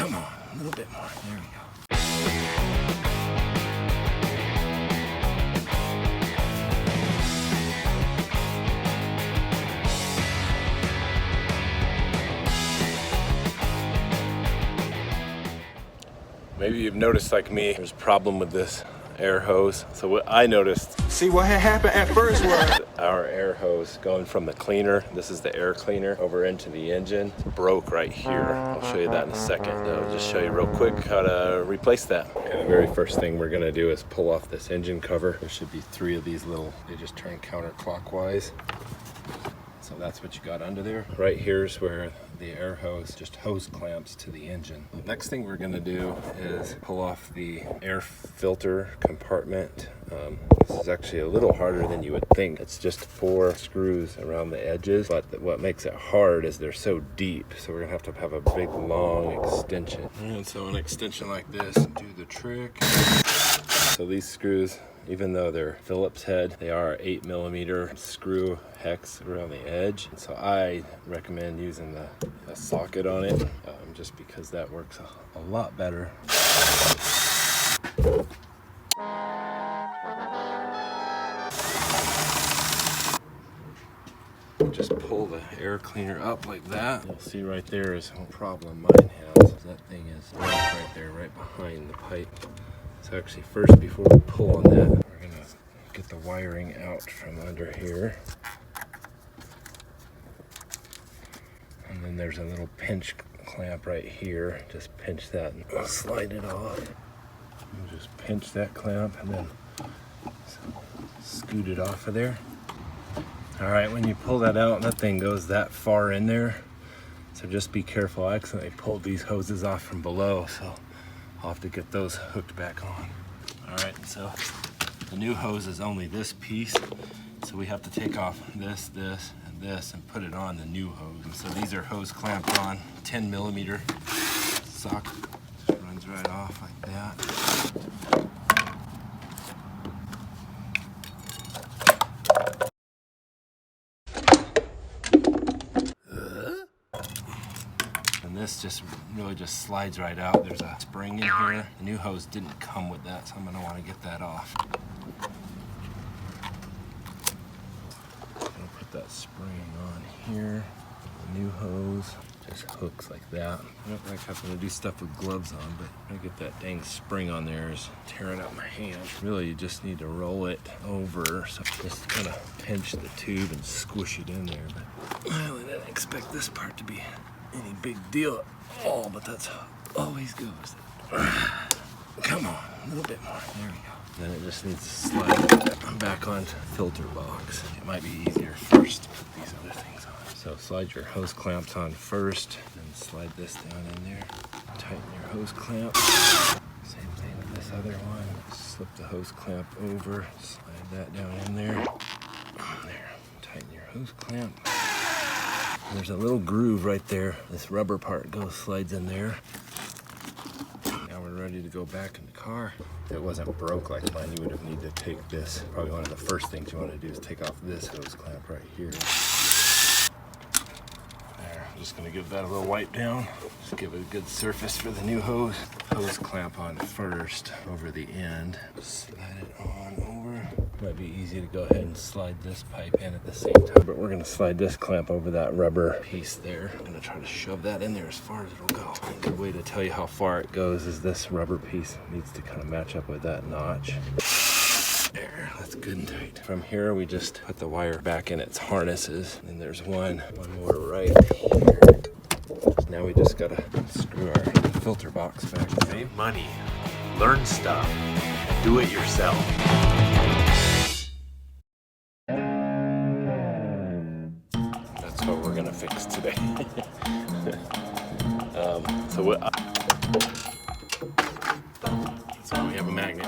Come on, a little bit more. There we go. Maybe you've noticed, like me, there's a problem with this air hose. So what I noticed, see what had happened at first was our air hose going from the cleaner, this is the air cleaner, over into the engine, broke right here. I'll show you that in a second. I'll just show you real quick how to replace that. Okay, the very first thing we're gonna do is pull off this engine cover. There should be 3 of these little, they just turn counterclockwise. So that's what you got under there. Right here's where the air hose just hose clamps to the engine. The next thing we're gonna do is pull off the air filter compartment. This is actually a little harder than you would think. It's just 4 screws around the edges, but what makes it hard is they're so deep. So we're gonna have a big long extension. And so an extension like this do the trick. So these screws, even though they're Phillips head, they are 8mm screw hex around the edge. And so I recommend using a socket on it, just because that works a lot better. Just pull the air cleaner up like that. You'll see right there is no problem mine has. That thing is right there, right behind the pipe. So actually first, before we pull on that, we're gonna get the wiring out from under here. And then there's a little pinch clamp right here. Just pinch that and slide it off. And just pinch that clamp and then scoot it off of there. All right, when you pull that out, that thing goes that far in there. So just be careful. I accidentally pulled these hoses off from below, so I'll have to get those hooked back on. All right, so the new hose is only this piece. So we have to take off this, and this, and put it on the new hose. And so these are hose clamped on, 10mm socket. Just runs right off like that. And this just really just slides right out. There's a spring in here. The new hose didn't come with that, so I'm gonna wanna get that off. Put that spring on here. The new hose just hooks like that. I don't like having to do stuff with gloves on, but I get that dang spring on there is tearing up my hand. Really, you just need to roll it over. So just kind of pinch the tube and squish it in there. But I didn't expect this part to be any big deal at all, but that's how it always goes. Come on, a little bit more. There we go. Then it just needs to slide back onto the filter box. It might be easier first to put these other things on. So slide your hose clamps on first, then slide this down in there. Tighten your hose clamp. Same thing with this other one. Slip the hose clamp over, slide that down in there. There, tighten your hose clamp. There's a little groove right there. This rubber part slides in there. Now we're ready to go back in the car. If it wasn't broke like mine, you would have needed to take this. Probably one of the first things you want to do is take off this hose clamp right here. There, I'm just gonna give that a little wipe down. Just give it a good surface for the new hose. Hose clamp on first over the end. Slide it on over. Might be easy to go ahead and slide this pipe in at the same time, but we're gonna slide this clamp over that rubber piece there. I'm gonna try to shove that in there as far as it'll go. A good way to tell you how far it goes is this rubber piece needs to kind of match up with that notch. There, that's good and tight. From here, we just put the wire back in its harnesses, and there's one more right here. So now we just gotta screw our filter box back. Save money, learn stuff, do it yourself. That's what we're gonna fix today. So we have a magnet.